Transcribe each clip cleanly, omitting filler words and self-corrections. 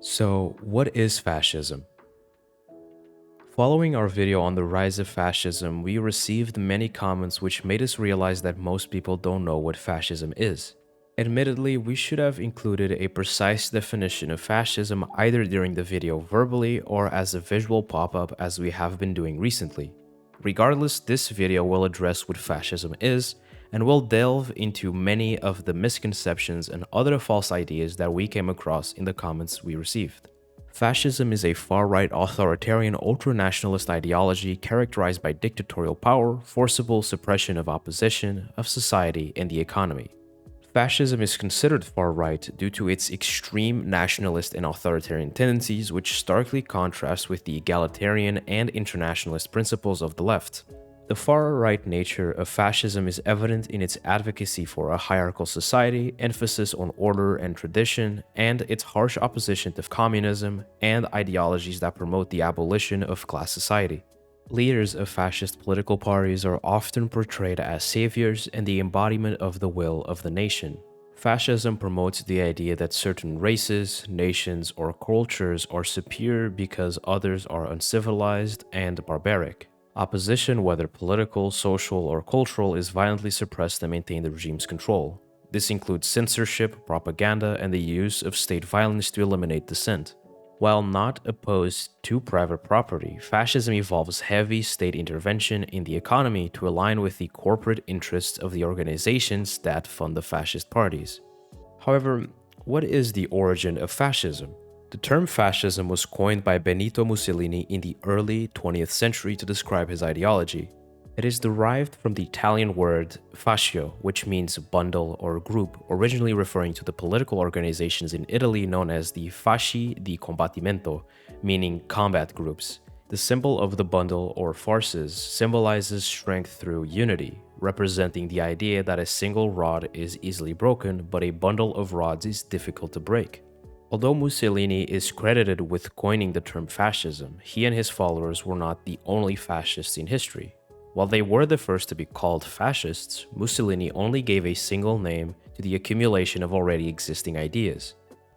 So, what is fascism? Following our video on the rise of fascism, we received many comments which made us realize that most people don't know what fascism is. Admittedly, we should have included a precise definition of fascism either during the video verbally or as a visual pop-up as we have been doing recently. Regardless, this video will address what fascism is and will delve into many of the misconceptions and other false ideas that we came across in the comments we received. Fascism is a far-right authoritarian ultranationalist ideology characterized by dictatorial power, forcible suppression of opposition, of society, and the economy. Fascism is considered far-right due to its extreme nationalist and authoritarian tendencies, which starkly contrast with the egalitarian and internationalist principles of the left. The far-right nature of fascism is evident in its advocacy for a hierarchical society, emphasis on order and tradition, and its harsh opposition to communism and ideologies that promote the abolition of class society. Leaders of fascist political parties are often portrayed as saviors and the embodiment of the will of the nation. Fascism promotes the idea that certain races, nations, or cultures are superior because others are uncivilized and barbaric. Opposition, whether political, social, or cultural, is violently suppressed to maintain the regime's control. This includes censorship, propaganda, and the use of state violence to eliminate dissent. While not opposed to private property, fascism involves heavy state intervention in the economy to align with the corporate interests of the organizations that fund the fascist parties. However, what is the origin of fascism? The term fascism was coined by Benito Mussolini in the early 20th century to describe his ideology. It is derived from the Italian word fascio, which means bundle or group, originally referring to the political organizations in Italy known as the fasci di combattimento, meaning combat groups. The symbol of the bundle or farces symbolizes strength through unity, representing the idea that a single rod is easily broken, but a bundle of rods is difficult to break. Although Mussolini is credited with coining the term fascism, he and his followers were not the only fascists in history. While they were the first to be called fascists, Mussolini only gave a single name to the accumulation of already existing ideas.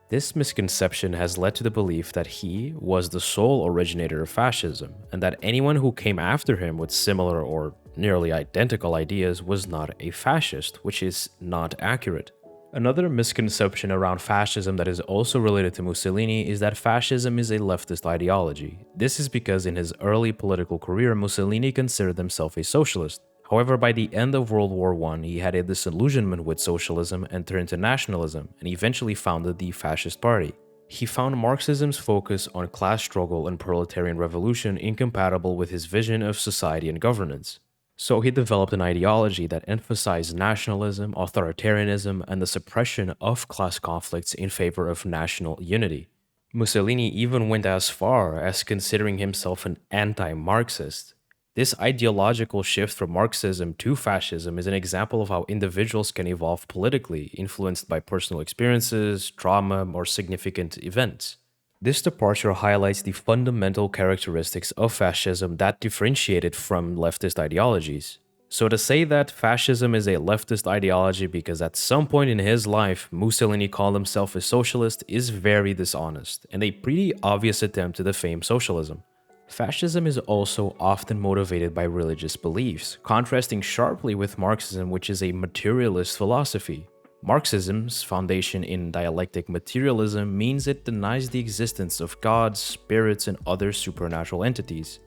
This misconception has led to the belief that he was the sole originator of fascism, and that anyone who came after him with similar or nearly identical ideas was not a fascist, which is not accurate. Another misconception around fascism that is also related to Mussolini is that fascism is a leftist ideology. This is because in his early political career, Mussolini considered himself a socialist. However, by the end of World War I, he had a disillusionment with socialism and turned to nationalism, and eventually founded the Fascist Party. He found Marxism's focus on class struggle and proletarian revolution incompatible with his vision of society and governance. So he developed an ideology that emphasized nationalism, authoritarianism, and the suppression of class conflicts in favor of national unity. Mussolini even went as far as considering himself an anti-Marxist. This ideological shift from Marxism to fascism is an example of how individuals can evolve politically, influenced by personal experiences, trauma, or significant events. This departure highlights the fundamental characteristics of fascism that differentiate it from leftist ideologies. So to say that fascism is a leftist ideology because at some point in his life Mussolini called himself a socialist is very dishonest, and a pretty obvious attempt to defame socialism. Fascism is also often motivated by religious beliefs, contrasting sharply with Marxism, which is a materialist philosophy. Marxism's foundation in dialectic materialism means it denies the existence of gods, spirits, and other supernatural entities.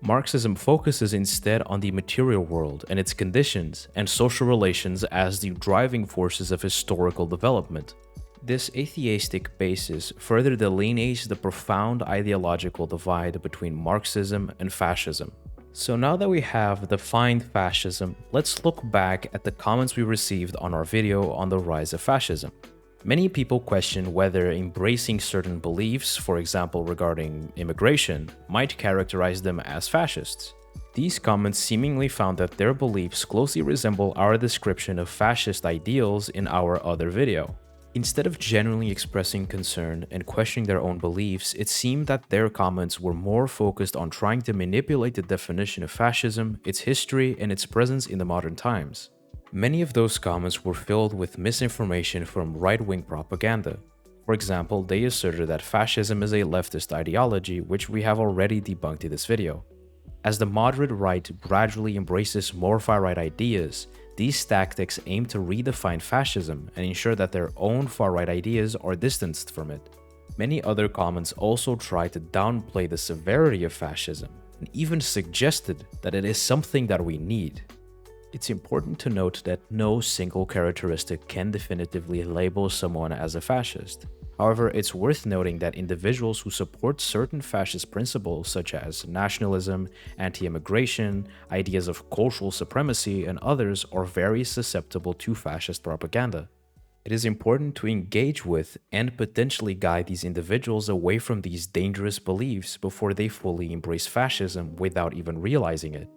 Marxism focuses instead on the material world and its conditions and social relations as the driving forces of historical development. This atheistic basis further delineates the profound ideological divide between Marxism and fascism. So now that we have defined fascism, let's look back at the comments we received on our video on the rise of fascism. Many people question whether embracing certain beliefs, for example regarding immigration, might characterize them as fascists. These comments seemingly found that their beliefs closely resemble our description of fascist ideals in our other video. Instead of genuinely expressing concern and questioning their own beliefs, it seemed that their comments were more focused on trying to manipulate the definition of fascism, its history, and its presence in the modern times. Many of those comments were filled with misinformation from right-wing propaganda. For example, they asserted that fascism is a leftist ideology, which we have already debunked in this video. As the moderate right gradually embraces more far-right ideas, these tactics aim to redefine fascism and ensure that their own far-right ideas are distanced from it. Many other comments also try to downplay the severity of fascism and even suggested that it is something that we need. It's important to note that no single characteristic can definitively label someone as a fascist. However, it's worth noting that individuals who support certain fascist principles such as nationalism, anti-immigration, ideas of cultural supremacy, and others are very susceptible to fascist propaganda. It is important to engage with and potentially guide these individuals away from these dangerous beliefs before they fully embrace fascism without even realizing it.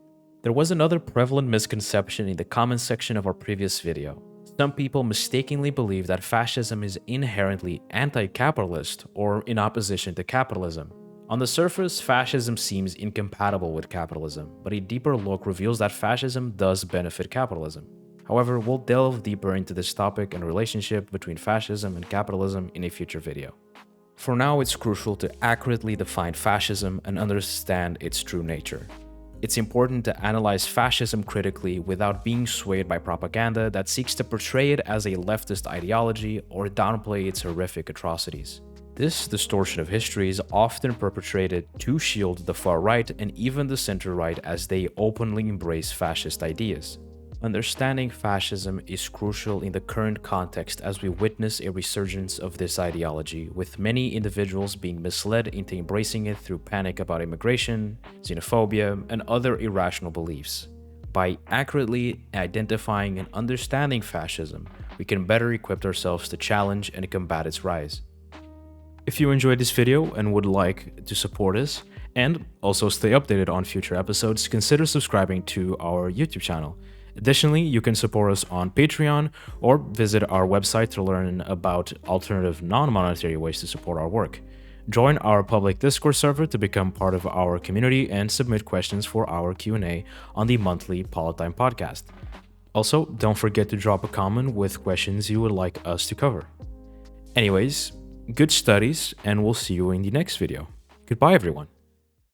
There was another prevalent misconception in the comment section of our previous video. Some people mistakenly believe that fascism is inherently anti-capitalist or in opposition to capitalism. On the surface, fascism seems incompatible with capitalism, but a deeper look reveals that fascism does benefit capitalism. However, we'll delve deeper into this topic and relationship between fascism and capitalism in a future video. For now, it's crucial to accurately define fascism and understand its true nature. It's important to analyze fascism critically without being swayed by propaganda that seeks to portray it as a leftist ideology or downplay its horrific atrocities. This distortion of history is often perpetrated to shield the far right and even the center right as they openly embrace fascist ideas. Understanding fascism is crucial in the current context as we witness a resurgence of this ideology, with many individuals being misled into embracing it through panic about immigration, xenophobia, and other irrational beliefs. By accurately identifying and understanding fascism, we can better equip ourselves to challenge and combat its rise. If you enjoyed this video and would like to support us, and also stay updated on future episodes, consider subscribing to our YouTube channel. Additionally, you can support us on Patreon or visit our website to learn about alternative non-monetary ways to support our work. Join our public Discord server to become part of our community and submit questions for our Q&A on the monthly Politdigm podcast. Also, don't forget to drop a comment with questions you would like us to cover. Anyways, good studies, and we'll see you in the next video. Goodbye, everyone.